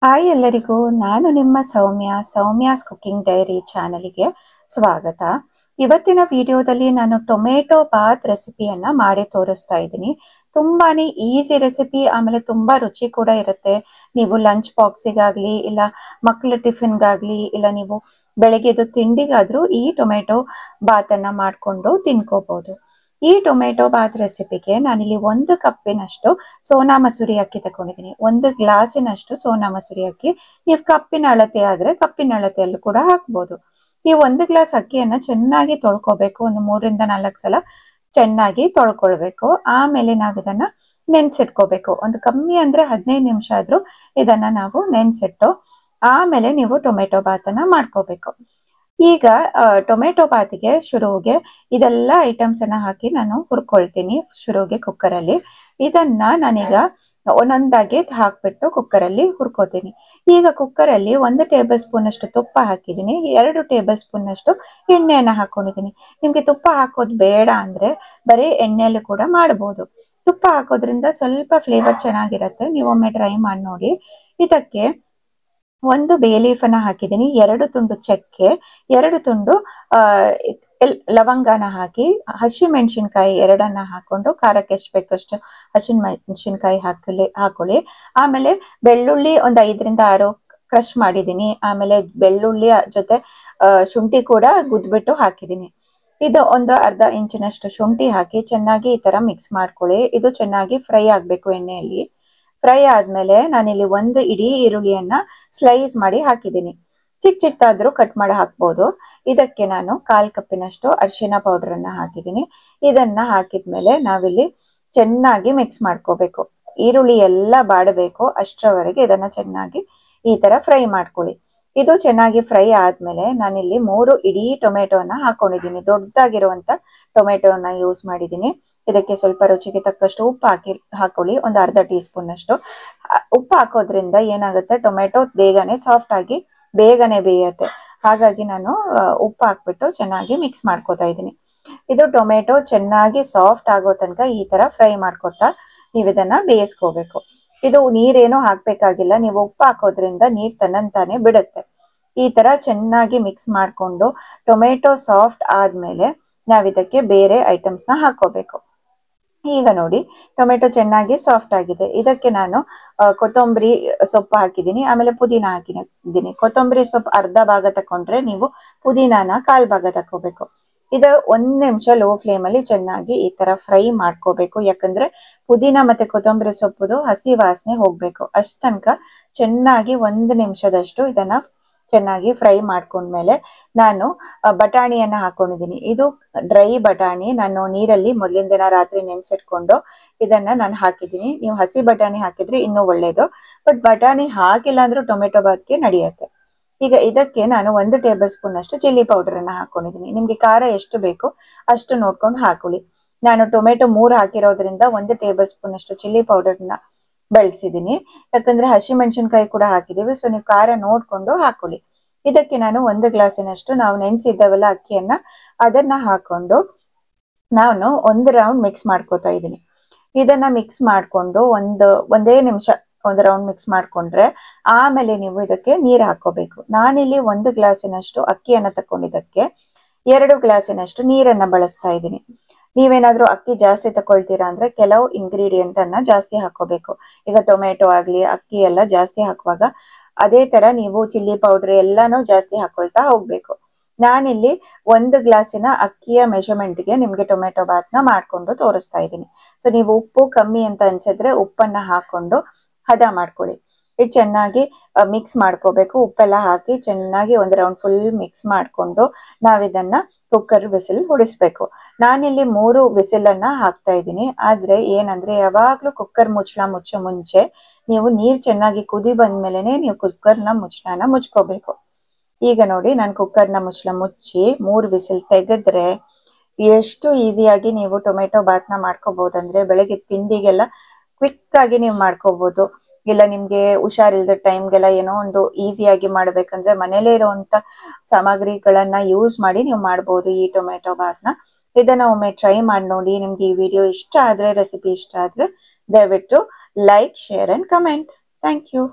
Hi ಎಲ್ಲರಿಗೂ, ನಾನು ನಿಮ್ಮ ಸೌಮ್ಯಾಸ್ ಕುಕಿಂಗ್ ಡೈರಿ ಚಾನಲ್ಗೆ ಸ್ವಾಗತ. ಇವತ್ತಿನ ವಿಡಿಯೋದಲ್ಲಿ ನಾನು ಟೊಮೆಟೊ ಬಾತ್ ರೆಸಿಪಿಯನ್ನ ಮಾಡಿ ತೋರಿಸ್ತಾ ಇದ್ದೀನಿ. ತುಂಬಾನೇ ಈಸಿ ರೆಸಿಪಿ, ಆಮೇಲೆ ತುಂಬಾ ರುಚಿ ಕೂಡ ಇರುತ್ತೆ. ನೀವು ಲಂಚ್ ಬಾಕ್ಸಿಗಾಗ್ಲಿ, ಇಲ್ಲ ಮಕ್ಕಳ ಟಿಫಿನ್ಗಾಗ್ಲಿ, ಇಲ್ಲ ನೀವು ಬೆಳಗ್ಗೆದು ತಿಂಡಿಗಾದ್ರೂ ಈ ಟೊಮೆಟೊ ಬಾತನ್ನ ಮಾಡ್ಕೊಂಡು ತಿನ್ಕೋಬಹುದು. ಈ ಟೊಮೆಟೊ ಬಾತ್ ರೆಸಿಪಿಗೆ ನಾನಿಲ್ಲಿ 1 ಕಪ್ಪಿನಷ್ಟು ಸೋನಾ ಮಸೂರಿ ಅಕ್ಕಿ ತಗೊಂಡಿದ್ದೀನಿ. 1 ಗ್ಲಾಸಿನಷ್ಟು ಸೋನಾ ಮಸೂರಿ ಅಕ್ಕಿ. ನೀವು ಕಪ್ಪಿನ ಅಳತೆ ಆದ್ರೆ ಕಪ್ಪಿನ ಅಳತೆಯಲ್ಲೂ ಕೂಡ ಹಾಕ್ಬೋದು. ಈ 1 ಗ್ಲಾಸ್ ಅಕ್ಕಿಯನ್ನ ಚೆನ್ನಾಗಿ ತೊಳ್ಕೊಬೇಕು. ಒಂದು 3 ರಿಂದ 4 ಸಲ ಚೆನ್ನಾಗಿ ತೊಳ್ಕೊಳ್ಬೇಕು. ಆಮೇಲೆ ನಾವು ಇದನ್ನ ನೆನ್ಸಿಟ್ಕೋಬೇಕು. ಒಂದು ಕಮ್ಮಿ ಅಂದ್ರೆ 15 ನಿಮಿಷ ಆದ್ರೂ ಇದನ್ನ ನಾವು ನೆನ್ಸಿಟ್ಟು ಆಮೇಲೆ ನೀವು ಟೊಮೆಟೊ ಬಾತನ್ನ ಮಾಡ್ಕೋಬೇಕು. ಈಗ ಟೊಮೆಟೊ ಬಾತಿಗೆ ಶುರುವಿಗೆ ಇದೆಲ್ಲ ಐಟಮ್ಸ್ ಅನ್ನ ಹಾಕಿ ನಾನು ಹುರ್ಕೊಳ್ತೀನಿ. ಶುರುವಿಗೆ ಕುಕ್ಕರಲ್ಲಿ ಇದನ್ನ ನಾನೀಗ ಒಂದೊಂದಾಗಿ ಹಾಕ್ಬಿಟ್ಟು ಕುಕ್ಕರಲ್ಲಿ ಹುರ್ಕೋತೀನಿ. ಈಗ ಕುಕ್ಕರಲ್ಲಿ 1 ಟೇಬಲ್ ಸ್ಪೂನ್ ಅಷ್ಟು ತುಪ್ಪ ಹಾಕಿದ್ದೀನಿ. 2 ಟೇಬಲ್ ಸ್ಪೂನ್ ಅಷ್ಟು ಎಣ್ಣೆಯನ್ನ ಹಾಕೊಂಡಿದ್ದೀನಿ. ನಿಮ್ಗೆ ತುಪ್ಪ ಹಾಕೋದು ಬೇಡ ಅಂದ್ರೆ ಬರೀ ಎಣ್ಣೆಯಲ್ಲಿ ಕೂಡ ಮಾಡಬಹುದು. ತುಪ್ಪ ಹಾಕೋದ್ರಿಂದ ಸ್ವಲ್ಪ ಫ್ಲೇವರ್ ಚೆನ್ನಾಗಿರುತ್ತೆ. ನೀವೊಮ್ಮೆ ಟ್ರೈ ಮಾಡಿ ನೋಡಿ. ಇದಕ್ಕೆ 1 ಬೇ ಲೀಫ್ ಅನ್ನ ಹಾಕಿದ್ದೀನಿ, 2 ತುಂಡು ಚಕ್ಕೆ, 2 ತುಂಡು ಲವಂಗನ ಹಾಕಿ, ಹಸಿ ಮೆಣಸಿನ್ಕಾಯಿ 2 ಹಾಕೊಂಡು ಖಾರಕ್ಕೆ ಎಷ್ಟು ಬೇಕಷ್ಟು ಹಸಿ ಮೆಣಸಿನ್ಕಾಯಿ ಹಾಕೊಳ್ಳಿ. ಆಮೇಲೆ ಬೆಳ್ಳುಳ್ಳಿ ಒಂದು 5 ರಿಂದ 6 ಕ್ರಶ್ ಮಾಡಿದ್ದೀನಿ. ಆಮೇಲೆ ಬೆಳ್ಳುಳ್ಳಿ ಜೊತೆ ಶುಂಠಿ ಕೂಡ ಗುದ್ಬಿಟ್ಟು ಹಾಕಿದ್ದೀನಿ. ಇದು ಒಂದು ಅರ್ಧ ಇಂಚಿನಷ್ಟು ಶುಂಠಿ ಹಾಕಿ ಚೆನ್ನಾಗಿ ಈ ತರ ಮಿಕ್ಸ್ ಮಾಡ್ಕೊಳ್ಳಿ. ಇದು ಚೆನ್ನಾಗಿ ಫ್ರೈ ಆಗ್ಬೇಕು ಎಣ್ಣೆಯಲ್ಲಿ. ಫ್ರೈ ಆದ್ಮೇಲೆ ನಾನಿಲ್ಲಿ 1 ಇಡೀ ಈರುಳ್ಳಿಯನ್ನ ಸ್ಲೈಸ್ ಮಾಡಿ ಹಾಕಿದ್ದೀನಿ. ಚಿಕ್ಕದಾದ್ರೂ ಕಟ್ ಮಾಡಿ ಹಾಕ್ಬೋದು. ಇದಕ್ಕೆ ನಾನು 1/4 ಕಪ್ಪಿನಷ್ಟು ಅರಿಶಿನ ಪೌಡರ್ ಅನ್ನ ಹಾಕಿದ್ದೀನಿ. ಇದನ್ನ ಹಾಕಿದ್ಮೇಲೆ ನಾವಿಲ್ಲಿ ಚೆನ್ನಾಗಿ ಮಿಕ್ಸ್ ಮಾಡ್ಕೋಬೇಕು. ಈರುಳ್ಳಿ ಎಲ್ಲ ಬಾಡಬೇಕು ಅಷ್ಟರವರೆಗೆ ಇದನ್ನ ಚೆನ್ನಾಗಿ ಈ ತರ ಫ್ರೈ ಮಾಡ್ಕೊಳ್ಳಿ. ಇದು ಚೆನ್ನಾಗಿ ಫ್ರೈ ಆದ್ಮೇಲೆ ನಾನಿಲ್ಲಿ 3 ಇಡೀ ಟೊಮೆಟೊನ ಹಾಕೊಂಡಿದ್ದೀನಿ. ದೊಡ್ಡದಾಗಿರುವಂತ ಟೊಮೆಟೊನ ಯೂಸ್ ಮಾಡಿದ್ದೀನಿ. ಇದಕ್ಕೆ ಸ್ವಲ್ಪ ರುಚಿಗೆ ತಕ್ಕಷ್ಟು ಉಪ್ಪು ಹಾಕೊಳ್ಳಿ. ಒಂದು ಅರ್ಧ ಟೀ ಸ್ಪೂನ್ ಅಷ್ಟು ಉಪ್ಪು ಹಾಕೋದ್ರಿಂದ ಏನಾಗುತ್ತೆ, ಟೊಮೆಟೊ ಬೇಗನೆ ಸಾಫ್ಟ್ ಆಗಿ ಬೇಗನೆ ಬೇಯುತ್ತೆ. ಹಾಗಾಗಿ ನಾನು ಉಪ್ಪು ಹಾಕ್ಬಿಟ್ಟು ಚೆನ್ನಾಗಿ ಮಿಕ್ಸ್ ಮಾಡ್ಕೋತಾ ಇದ್ದೀನಿ. ಇದು ಟೊಮೆಟೊ ಚೆನ್ನಾಗಿ ಸಾಫ್ಟ್ ಆಗೋ ತನಕ ಈ ತರ ಫ್ರೈ ಮಾಡ್ಕೊತಾ ನೀವು ಇದನ್ನ ಬೇಯಿಸ್ಕೋಬೇಕು. ಇದು ನೀರೇನು ಹಾಕ್ಬೇಕಾಗಿಲ್ಲ. ನೀವು ಉಪ್ಪು ಹಾಕೋದ್ರಿಂದ ನೀರ್ ತನ್ನಂತಾನೆ ಬಿಡುತ್ತೆ. ಈ ತರ ಚೆನ್ನಾಗಿ ಮಿಕ್ಸ್ ಮಾಡ್ಕೊಂಡು ಟೊಮೆಟೊ ಸಾಫ್ಟ್ ಆದ್ಮೇಲೆ ನಾವಿದಕ್ಕೆ ಬೇರೆ ಐಟಮ್ಸ್ ನ ಹಾಕೋಬೇಕು. ಈಗ ನೋಡಿ ಟೊಮೆಟೊ ಚೆನ್ನಾಗಿ ಸಾಫ್ಟ್ ಆಗಿದೆ. ಇದಕ್ಕೆ ನಾನು ಕೊತ್ತಂಬರಿ ಸೊಪ್ಪು ಹಾಕಿದ್ದೀನಿ, ಆಮೇಲೆ ಪುದೀನ ಹಾಕಿದ್ದೀನಿ. ಕೊತ್ತಂಬರಿ ಸೊಪ್ಪು ಅರ್ಧ ಭಾಗ ತಕೊಂಡ್ರೆ ನೀವು ಪುದೀನಾನ 1/4 ಭಾಗ ತಕೋಬೇಕು. ಇದು 1 ನಿಮಿಷ ಲೋ ಫ್ಲೇಮ್ ಅಲ್ಲಿ ಚೆನ್ನಾಗಿ ಈ ತರ ಫ್ರೈ ಮಾಡ್ಕೋಬೇಕು. ಯಾಕಂದ್ರೆ ಪುದೀನ ಮತ್ತೆ ಕೊತ್ತಂಬರಿ ಸೊಪ್ಪುದು ಹಸಿ ವಾಸನೆ ಹೋಗ್ಬೇಕು. ಅಷ್ಟ ತನಕ ಚೆನ್ನಾಗಿ 1 ನಿಮಿಷದಷ್ಟು ಇದನ್ನ ಚೆನ್ನಾಗಿ ಫ್ರೈ ಮಾಡ್ಕೊಂಡ್ಮೇಲೆ ನಾನು ಬಟಾಣಿಯನ್ನ ಹಾಕೊಂಡಿದ್ದೀನಿ. ಇದು ಡ್ರೈ ಬಟಾಣಿ. ನಾನು ನೀರಲ್ಲಿ ಮೊದಲಿನ ದಿನ ರಾತ್ರಿ ನೆನ್ಸಿಟ್ಕೊಂಡು ಇದನ್ನ ನಾನು ಹಾಕಿದ್ದೀನಿ. ನೀವು ಹಸಿ ಬಟಾಣಿ ಹಾಕಿದ್ರೆ ಇನ್ನೂ ಒಳ್ಳೇದು. ಬಟ್ ಬಟಾಣಿ ಹಾಕಿಲ್ಲ ಅಂದ್ರೂ ಟೊಮೆಟೊ ಬಾತ್ಗೆ ನಡೆಯುತ್ತೆ. ಈಗ ಇದಕ್ಕೆ ನಾನು 1 ಟೇಬಲ್ ಸ್ಪೂನ್ ಅಷ್ಟು ಚಿಲ್ಲಿ ಪೌಡರ್ ಅನ್ನ ಹಾಕೊಂಡಿದ್ದೀನಿ. ನಿಮ್ಗೆ ಖಾರ ಎಷ್ಟು ಬೇಕು ಅಷ್ಟು ನೋಡ್ಕೊಂಡು ಹಾಕೊಳ್ಳಿ. ನಾನು ಟೊಮೆಟೊ 3 ಹಾಕಿರೋದ್ರಿಂದ 1 ಟೇಬಲ್ ಸ್ಪೂನ್ ಅಷ್ಟು ಚಿಲ್ಲಿ ಪೌಡರ್ನ ಬಳಸಿದ್ದೀನಿ. ಯಾಕಂದ್ರೆ ಹಸಿ ಮೆಣಸಿನ್ಕಾಯಿ ಕೂಡ ಹಾಕಿದೀವಿ, ಸೊ ನೀವು ಖಾರ ನೋಡ್ಕೊಂಡು ಹಾಕೊಳ್ಳಿ. ಇದಕ್ಕೆ ನಾನು 1 ಗ್ಲಾಸಿನಷ್ಟು ನಾವು ನೆನ್ಸಿದ್ದವಲ್ಲ ಅಕ್ಕಿಯನ್ನ, ಅದನ್ನ ಹಾಕೊಂಡು ನಾನು 1 ರೌಂಡ್ ಮಿಕ್ಸ್ ಮಾಡ್ಕೋತಾ ಇದ್ದೀನಿ. ಇದನ್ನ ಮಿಕ್ಸ್ ಮಾಡ್ಕೊಂಡು ಒಂದೇ ನಿಮಿಷ 1 ರೌಂಡ್ ಮಿಕ್ಸ್ ಮಾಡ್ಕೊಂಡ್ರೆ ಆಮೇಲೆ ನೀವು ಇದಕ್ಕೆ ನೀರು ಹಾಕೋಬೇಕು. ನಾನಿಲ್ಲಿ 1 ಗ್ಲಾಸಿನಷ್ಟು ಅಕ್ಕಿಯನ್ನ ತಕೊಂಡಿದ್ದಕ್ಕೆ 2 ಗ್ಲಾಸಿನಷ್ಟು ನೀರನ್ನ ಬಳಸ್ತಾ ಇದ್ದೀನಿ. ನೀವೇನಾದ್ರೂ ಅಕ್ಕಿ ಜಾಸ್ತಿ ತಕೊಳ್ತೀರಾ ಅಂದ್ರೆ ಕೆಲವು ಇಂಗ್ರೀಡಿಯೆಂಟ್ ಅನ್ನ ಜಾಸ್ತಿ ಹಾಕೋಬೇಕು. ಈಗ ಟೊಮೆಟೊ ಆಗ್ಲಿ ಅಕ್ಕಿ ಎಲ್ಲ ಜಾಸ್ತಿ ಹಾಕುವಾಗ ಅದೇ ತರ ನೀವು ಚಿಲ್ಲಿ ಪೌಡರ್ ಎಲ್ಲಾನು ಜಾಸ್ತಿ ಹಾಕೊಳ್ತಾ ಹೋಗ್ಬೇಕು. ನಾನಿಲ್ಲಿ 1 ಗ್ಲಾಸಿನ ಅಕ್ಕಿಯ ಮೆಜರ್ಮೆಂಟ್ಗೆ ನಿಮ್ಗೆ ಟೊಮೆಟೊ ಬಾತ್ನ ಮಾಡ್ಕೊಂಡು ತೋರಿಸ್ತಾ ಇದ್ದೀನಿ. ಸೊ ನೀವು ಉಪ್ಪು ಕಮ್ಮಿ ಅಂತ ಅನ್ಸಿದ್ರೆ ಉಪ್ಪನ್ನ ಹಾಕೊಂಡು ಹದ ಮಾಡ್ಕೊಳ್ಳಿ. ಇದು ಚೆನ್ನಾಗಿ ಮಿಕ್ಸ್ ಮಾಡ್ಕೋಬೇಕು. ಉಪ್ಪೆಲ್ಲ ಹಾಕಿ ಚೆನ್ನಾಗಿ 1 ರೌಂಡ್ ಫುಲ್ ಮಿಕ್ಸ್ ಮಾಡ್ಕೊಂಡು ನಾವಿದನ್ನ ಕುಕ್ಕರ್ ವಿಸಿಲ್ ಹೊಡಿಸ್ಬೇಕು. ನಾನಿಲ್ಲಿ 3 ವಿಸಿಲ್ ಅನ್ನ ಹಾಕ್ತಾ ಇದ್ದೀನಿ. ಆದ್ರೆ ಏನಂದ್ರೆ ಯಾವಾಗ್ಲೂ ಕುಕ್ಕರ್ ಮುಚ್ಚೋ ಮುಂಚೆ ನೀವು ನೀರ್ ಚೆನ್ನಾಗಿ ಕುದಿ ಬಂದ್ಮೇಲೆನೆ ನೀವು ಕುಕ್ಕರ್ನ ಮುಚ್ಚಳನ ಮುಚ್ಕೋಬೇಕು. ಈಗ ನೋಡಿ ನಾನು ಕುಕ್ಕರ್ನ ಮುಚ್ಚಳ ಮುಚ್ಚಿ 3 ವಿಸಿಲ್ ತೆಗೆದ್ರೆ ಎಷ್ಟು ಈಸಿಯಾಗಿ ನೀವು ಟೊಮೆಟೊ ಬಾತ್ನ ಮಾಡ್ಕೋಬಹುದಂದ್ರೆ ಬೆಳಗ್ಗೆ ತಿಂಡಿಗೆಲ್ಲ ಕ್ವಿಕ್ ಆಗಿ ನೀವು ಮಾಡ್ಕೋಬಹುದು. ಇಲ್ಲ ನಿಮ್ಗೆ ಹುಷಾರಿಲ್ದ ಟೈಮ್ಗೆಲ್ಲ ಏನೋ ಒಂದು ಈಸಿಯಾಗಿ ಮಾಡ್ಬೇಕಂದ್ರೆ ಮನೇಲೇ ಇರುವಂತ ಸಾಮಗ್ರಿಗಳನ್ನ ಯೂಸ್ ಮಾಡಿ ನೀವು ಮಾಡ್ಬೋದು ಈ ಟೊಮೆಟೊ ಬಾತ್ನ. ಇದನ್ನ ಒಮ್ಮೆ ಟ್ರೈ ಮಾಡಿ ನೋಡಿ. ನಿಮ್ಗೆ ಈ ವಿಡಿಯೋ ಇಷ್ಟ ಆದ್ರೆ, ರೆಸಿಪಿ ಇಷ್ಟ ಆದ್ರೆ ದಯವಿಟ್ಟು like, share and comment. Thank you.